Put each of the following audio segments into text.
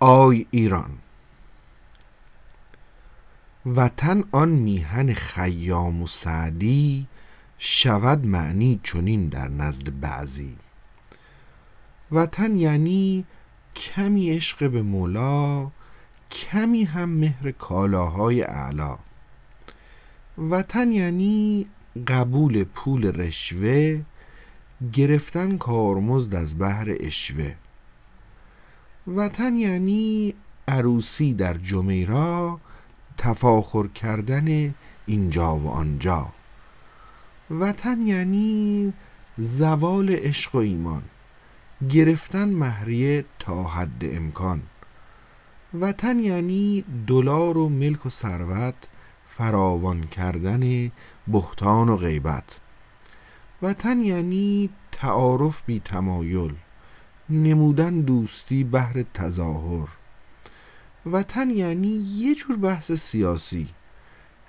آی ایران. وطن آن میهن خیام و سعدی، شود معنی چنین در نزد بعضی. وطن یعنی کمی عشق به مولا، کمی هم مهر کالاهای اعلا. وطن یعنی قبول پول رشوه، گرفتن کارمزد از بهر عشوه. وطن یعنی عروسی در جمیرا، تفاخر کردن اینجا و آنجا. وطن یعنی زوال عشق و ایمان، گرفتن مهریه تا حد امکان. وطن یعنی دلار و ملک و ثروت، فراوان کردن بهتان و غیبت. وطن یعنی تعارف بی تمایل، نمودن دوستی بهر تظاهر. وطن یعنی یه جور بحث سیاسی،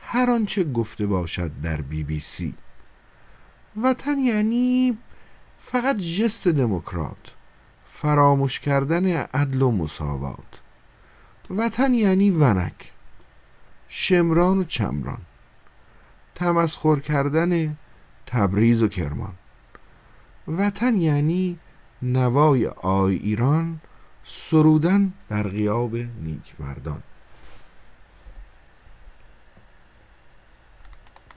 هر آنچه گفته باشد در BBC. وطن یعنی فقط ژست دموکرات، فراموش کردن عدل و مساوات. وطن یعنی ونک، شمران و چمران، تمسخر کردن تبریز و کرمان. وطن یعنی نوای آی ایران، سرودن در غیاب نیک مردان.